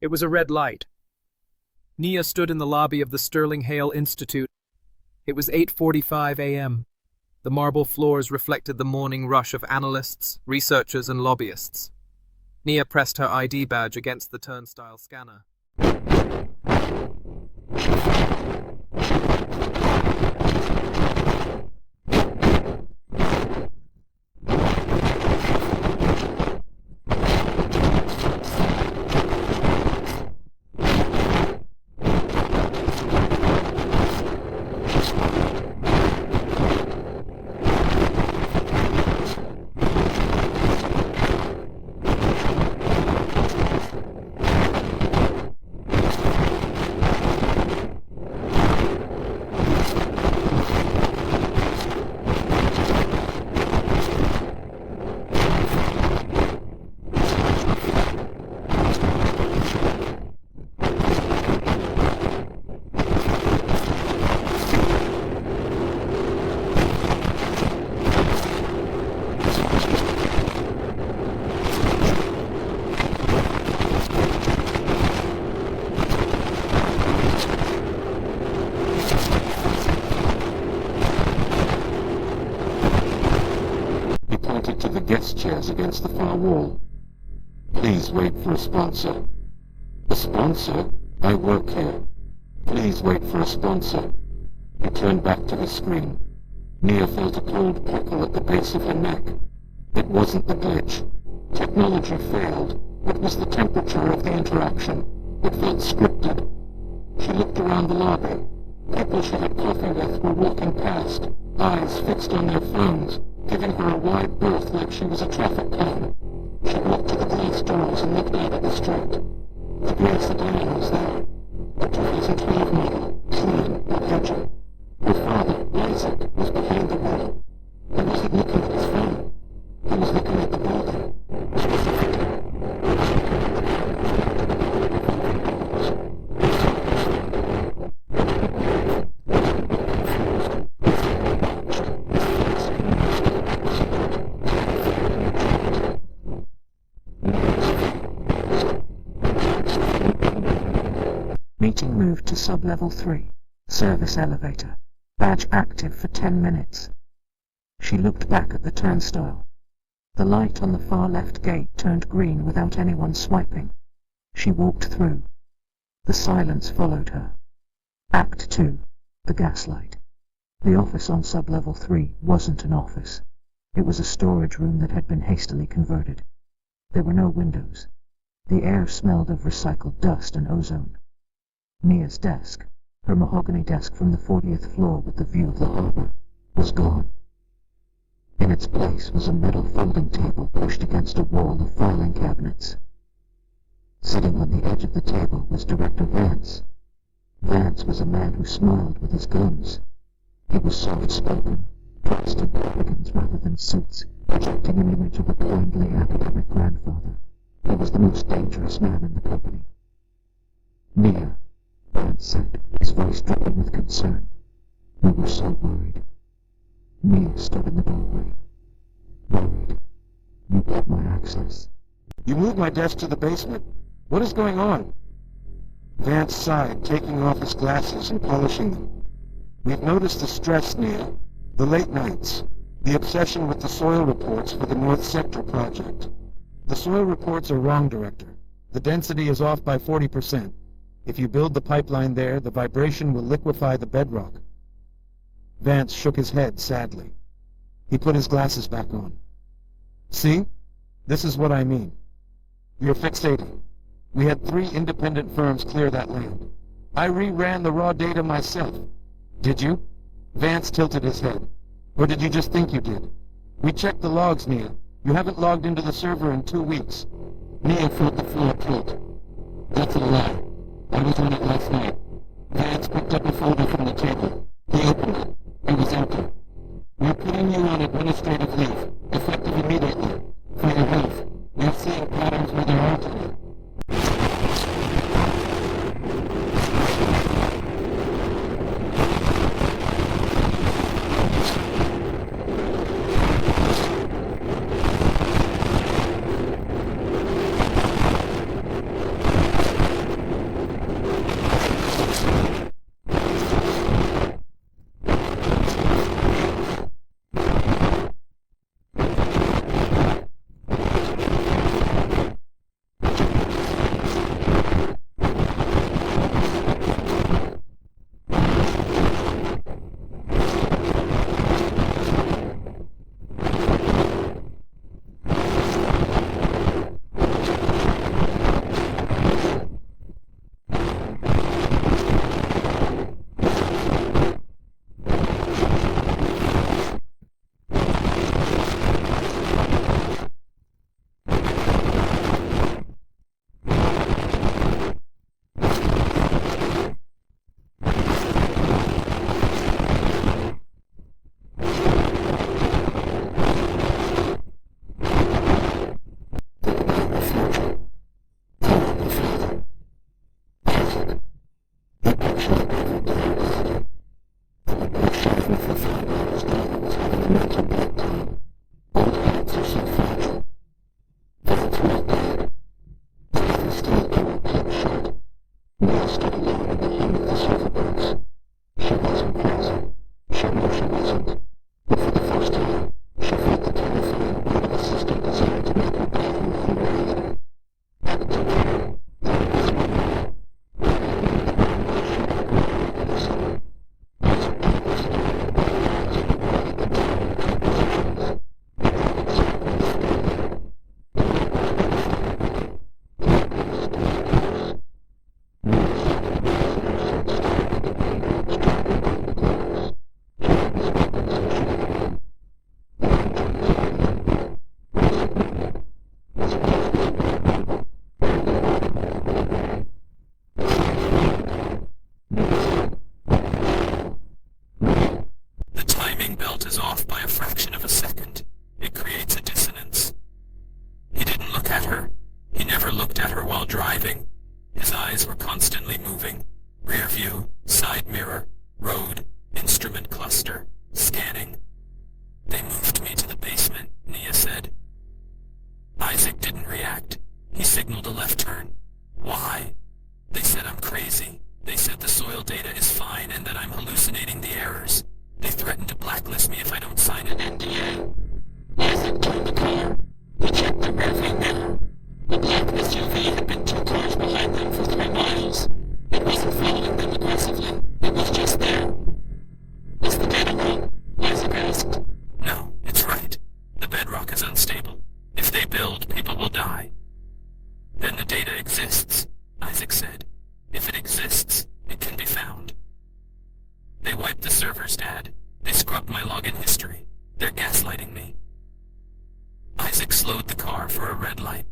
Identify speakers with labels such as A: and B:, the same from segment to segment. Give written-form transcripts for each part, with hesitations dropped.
A: It was a red light. Nia stood in the lobby of the Sterling Hale Institute. It was 8:45 a.m. The marble floors reflected the morning rush of analysts, researchers, and lobbyists. Nia pressed her ID badge against the turnstile scanner.
B: Guest chairs against the far wall. Please wait for a sponsor. A sponsor? I work here. Please wait for a sponsor. He turned back to the screen. Nia felt a cold prickle at the base of her neck. It wasn't the glitch. Technology failed. It was the temperature of the interaction. It felt scripted. She looked around the lobby. People she had coffee with were walking past, eyes fixed on their phones, giving her a wide berth like she was a traffic cone. She walked to the glass doors and looked out at the street. The grey sedan was there. A 2012 model, clean but edgy. Her father, Isaac, was behind the wheel. He wasn't looking at his phone. He was looking at the building. Meeting moved to sub-level 3, service elevator. Badge active for 10 minutes. She looked back at the turnstile. The light on the far left gate turned green without anyone swiping. She walked through. The silence followed her. Act 2, the gaslight. The office on sub-level 3 wasn't an office. It was a storage room that had been hastily converted. There were no windows. The air smelled of recycled dust and ozone. Nia's desk, her mahogany desk from the 40th floor with the view of the harbor, was gone. In its place was a metal folding table pushed against a wall of filing cabinets. Sitting on the edge of the table was Director Vance. Vance was a man who smiled with his gums. He was soft-spoken, dressed in cardigans rather than suits, projecting an image of a kindly academic grandfather. He was the most dangerous man in the company. Nia, Vance said, his voice dripping with concern. We were so worried. Nia stood in the doorway. Worried. You got my access. You moved my desk to the basement. What is going on? Vance sighed, taking off his glasses and polishing them. We've noticed the stress, Nia. The late nights. The obsession with the soil reports for the North Sector project. The soil reports are wrong, Director. The density is off by 40%. If you build the pipeline there, the vibration will liquefy the bedrock. Vance shook his head sadly. He put his glasses back on. See? This is what I mean. You're fixating. We had 3 independent firms clear that land. I re-ran the raw data myself. Did you? Vance tilted his head. Or did you just think you did? We checked the logs, Nia. You haven't logged into the server in 2 weeks. Nia felt the floor tilt. That's a lie. I was on it last night. Vance picked up a folder from the table. He opened it. It was empty. We're putting you on administrative leave, effective immediately. For your health. We're seeing patterns where there aren't any.
C: eyes were constantly moving. Rear view, side mirror, road, instrument cluster, scanning. They moved me to the basement, Nia said. Isaac didn't react. He signaled a left turn. Why? They said I'm crazy. They said the soil data is fine and that I'm hallucinating the errors. They threatened to blacklist me if I don't sign an NDA. Isaac turned the car. We checked the rearview mirror. The black SUV had been 2 cars behind them for 3 miles. It wasn't following them aggressively. It was just there. Is the data wrong? Isaac asked. No, it's right. The bedrock is unstable. If they build, people will die. Then the data exists, Isaac said. If it exists, it can be found. They wiped the servers, Dad. They scrubbed my login history. They're gaslighting me. Isaac slowed the car for a red light.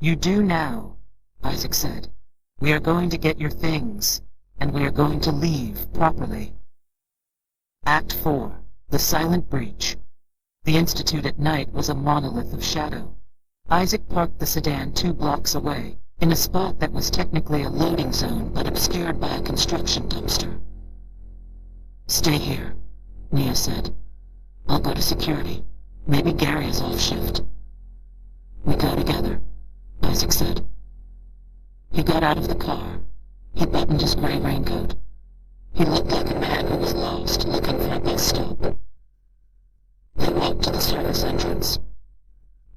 B: You do now, Isaac said. We are going to get your things, and we are going to leave properly. Act 4. The Silent Breach. The Institute at night was a monolith of shadow. Isaac parked the sedan 2 blocks away, in a spot that was technically a loading zone but obscured by a construction dumpster. Stay here, Nia said. I'll go to security. Maybe Gary is off shift. We go together, Isaac said. He got out of the car. He buttoned his gray raincoat. He looked like a man who was lost, looking for a bus stop. They walked to the service entrance.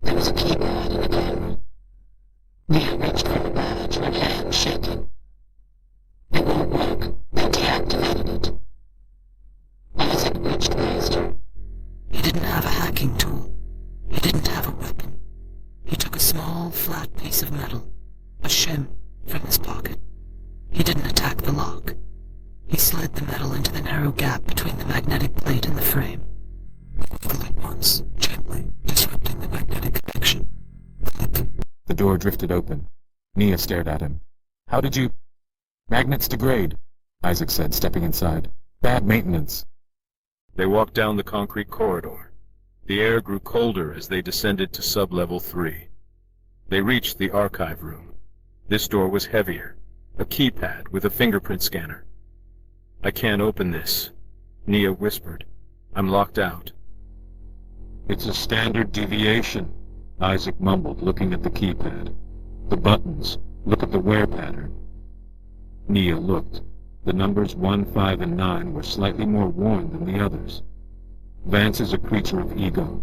B: There was a keypad and a camera. Nia reached for the badge, her hand shaking. It won't work. They deactivated it. Isaac reached past her. He didn't have a hacking tool. He didn't have a weapon. He took a small, flat piece of metal, a shim, from his pocket. He didn't attack the lock. He slid the metal into the narrow gap between the magnetic plate and the frame. Click once, gently, disrupting the magnetic connection. Click.
D: The door drifted open. Nia stared at him. How did you... Magnets degrade, Isaac said, stepping inside. Bad maintenance.
E: They walked down the concrete corridor. The air grew colder as they descended to sub-level 3. They reached the archive room. This door was heavier, a keypad with a fingerprint scanner. I can't open this, Nia whispered. I'm locked out.
D: It's a standard deviation, Isaac mumbled, looking at the keypad. The buttons. Look at the wear pattern. Nia looked. The numbers 1, 5, and 9 were slightly more worn than the others. Vance is a creature of ego.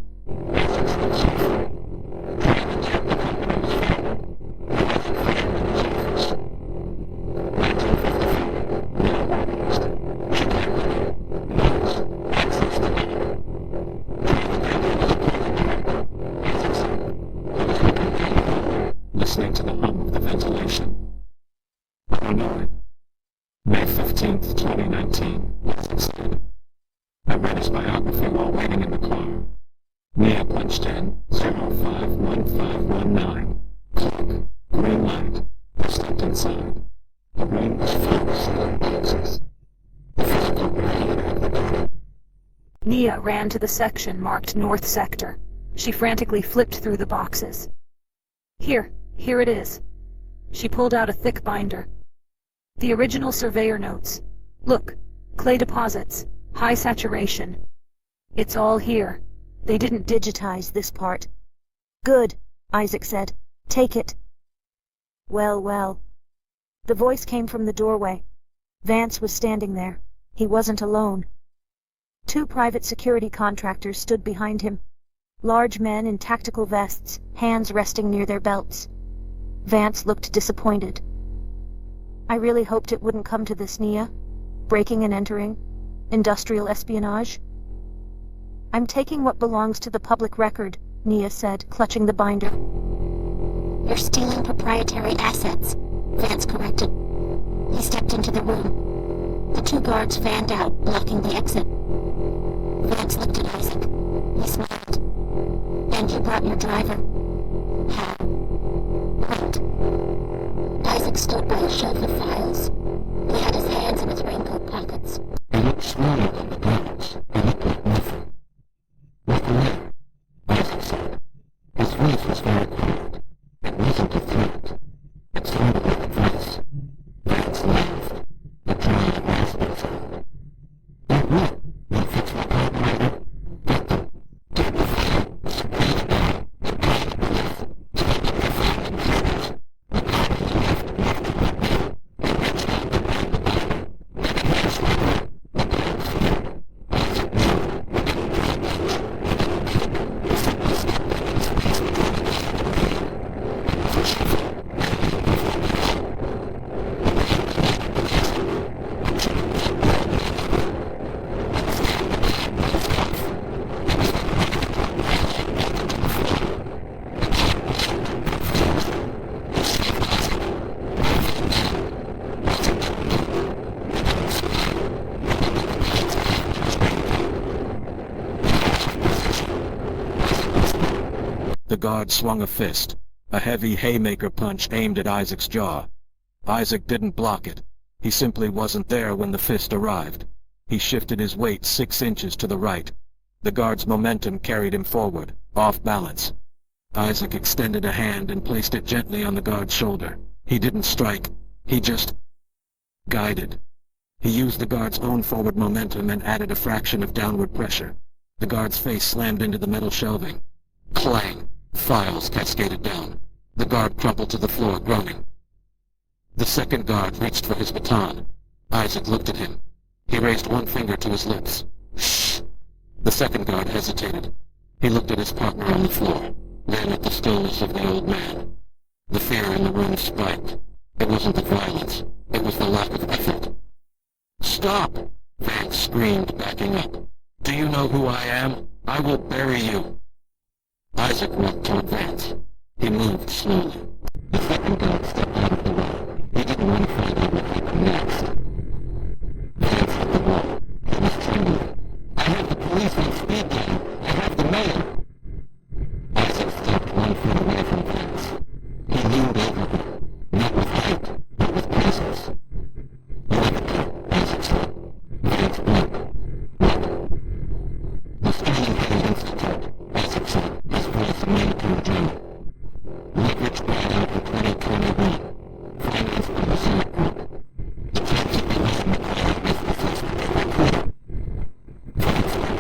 D: Listening to the hum of the ventilation. I don't know it. May 15th, 2019, Isaac said. I read his biography while waiting in the car. Nia punched in 051519. Click. Green light. They stepped inside. The room was full of sealed boxes. The physical barrier of the door.
F: Nia ran to the section marked North Sector. She frantically flipped through the boxes. Here it is. She pulled out a thick binder. The original surveyor notes. Look, clay deposits, high saturation. It's all here.
G: They didn't digitize this part. Good, Isaac said. Take it. Well, well. The voice came from the doorway. Vance was standing there. He wasn't alone. 2 private security contractors stood behind him. Large men in tactical vests, hands resting near their belts. Vance looked disappointed. I really hoped it wouldn't come to this, Nia. Breaking and entering. Industrial espionage. I'm taking what belongs to the public record, Nia said, clutching the binder.
H: You're stealing proprietary assets, Vance corrected. He stepped into the room. The 2 guards fanned out, blocking the exit. Vance looked at Isaac. He smiled. And you brought your driver. How? What? Isaac stood by a shelf of files. He had his hands in his raincoat pockets.
D: He looked smaller than the guards. He looked like nothing. Look away, Isaac said. His voice was very quiet. It wasn't a threat. It sounded like advice. Vance laughed. A dry, rasping sound. Like what? You'll fix my car later? Get them. Get the file. Squeeze down. The bottom left. Take the file and fingers. The bottom left. It reached out behind the bottom. It was the door. The door was there. Isaac The guard swung a fist, a heavy haymaker punch aimed at Isaac's jaw. Isaac didn't block it. He simply wasn't there when the fist arrived. He shifted his weight 6 inches to the right. The guard's momentum carried him forward, off balance. Isaac extended a hand and placed it gently on the guard's shoulder. He didn't strike. He just guided. He used the guard's own forward momentum and added a fraction of downward pressure. The guard's face slammed into the metal shelving. Clang! Files cascaded down. The guard crumpled to the floor, groaning. The second guard reached for his baton. Isaac looked at him. He raised one finger to his lips. Shh! The second guard hesitated. He looked at his partner on the floor, then at the stillness of the old man. The fear in the room spiked. It wasn't the violence. It was the lack of effort. Stop! Vance screamed, backing up. Do you know who I am? I will bury you. Isaac walked toward Vance. He moved slowly. The second guard stepped out of the way. He didn't want to find out what happened next. Vance hit the wall. He was trembling. I have the police on speed dial. I have the mayor. Isaac stepped 1 foot away from Vance. He leaned over her, not with height, but with presence. Look at her, Isaac said. Vance blinked. No. The Sterling Hill Institute, Isaac said, his voice a monotone drone. Look which brought out in 2021. Financed by the Senate Group. The types of bills in the private businesses that they were poor. Vance looked.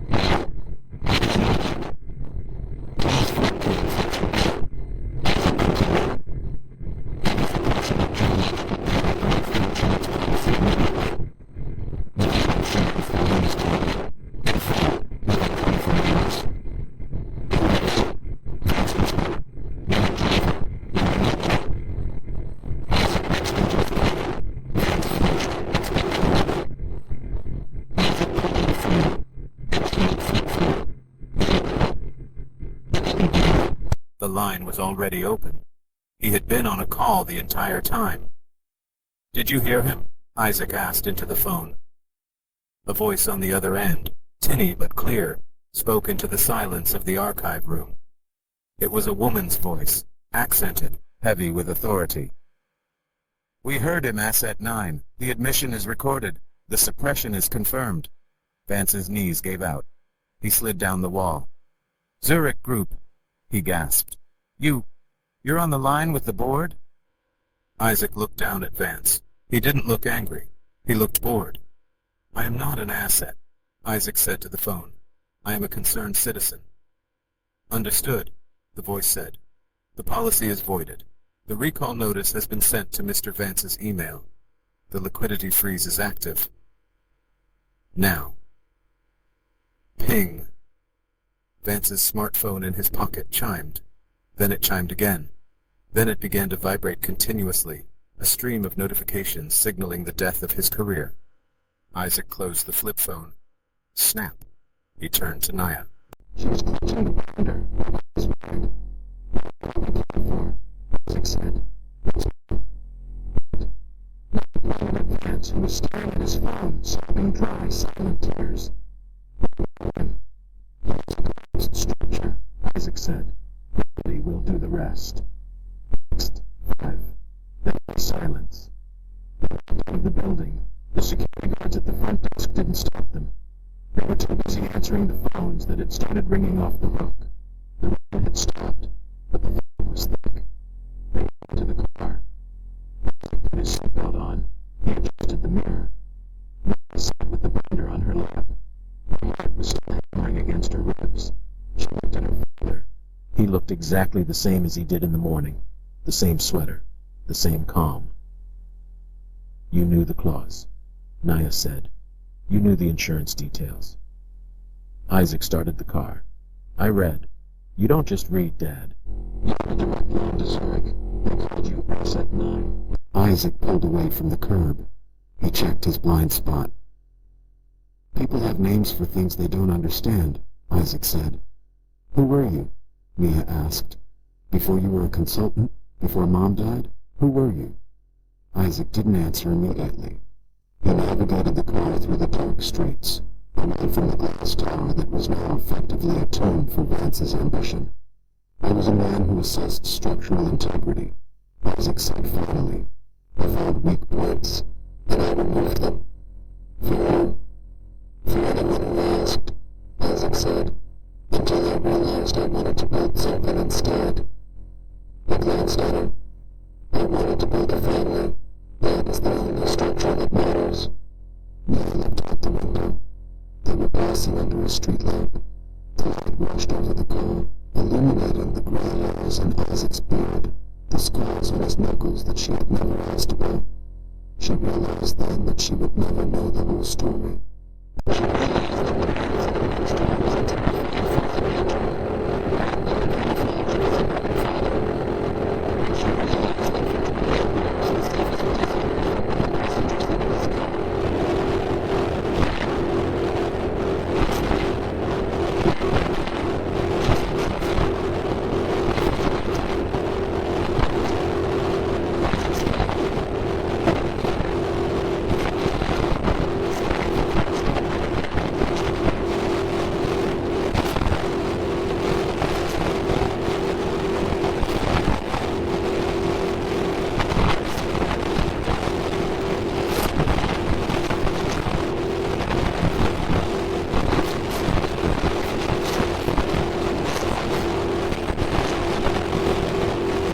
D: No. It is nothing. Clause 14, Section 2. Isaac continued. It was a portion of geological private insurance policy in the group. The Veteran Service the longest time. In full, within 24 hours. Vance whispered. You're a driver. You're a network. Isaac reached into his pocket. Vance flinched, expecting nothing. Isaac pulled on the phone. It was 8 feet through. It didn't do.
E: The line was already open. He had been on a call the entire time. Did you hear him? Isaac asked into the phone. A voice on the other end, tinny but clear, spoke into the silence of the archive room. It was a woman's voice, accented, heavy with authority. We heard him, Asset 9. The admission is recorded. The suppression is confirmed. Vance's knees gave out. He slid down the wall. Zurich Group, he gasped. You're on the line with the board? Isaac looked down at Vance. He didn't look angry.
C: He looked bored. I am not an asset, Isaac said to the phone. I am a concerned citizen. Understood, the voice said. The policy is voided. The recall notice has been sent to Mr. Vance's email. The liquidity freeze is active. Now. Ping. Vance's smartphone in his pocket chimed. Then it chimed again. Then it began to vibrate continuously, a stream of notifications signaling the death of his career. Isaac closed the flip phone. Snap. He turned to Naya.
B: She was clutching the binder. His mind. What are we looking for? Isaac said. Not the Vance, who was staring at his phone, sobbing dry, silent tears. Structure, Isaac said. Gravity will do the rest. Next, 5. Then silence. They walked out of the building. The security guards at the front desk didn't stop them. They were too busy answering the phones that had started ringing off the hook. The rain had stopped, but the fog was thick. They went into the car. Isaac put his seatbelt on. He adjusted the mirror. Naya sat with the binder on her lap. Her heart was still hammering against her ribs. She looked at her father. He looked exactly the same as he did in the morning. The same sweater. The same calm. You knew the clause, Naya said. You knew the insurance details. Isaac started the car. I read. You don't just read, Dad. You had a direct line to Zurich. They called you Asset 9. Isaac pulled away from the curb. He checked his blind spot. People have names for things they don't understand, Isaac said. Who were you? Mia asked. Before you were a consultant? Before Mom died? Who were you? Isaac didn't answer immediately. He navigated the car through the dark streets, away from the glass tower that was now effectively a tomb for Vance's ambition. I was a man who assessed structural integrity, Isaac said finally. I found weak points, and I removed them. For you? For anyone who asked, Isaac said, until I realized I wanted to build something instead. He glanced at her. I wanted to build a family. That is the only structure that matters. Mia looked out the window. They were passing under a street lamp. The light rushed over the car, illuminating the gray hairs in Isaac's beard, the scars on his knuckles that she had never asked about. She realized then that she would never know the whole story.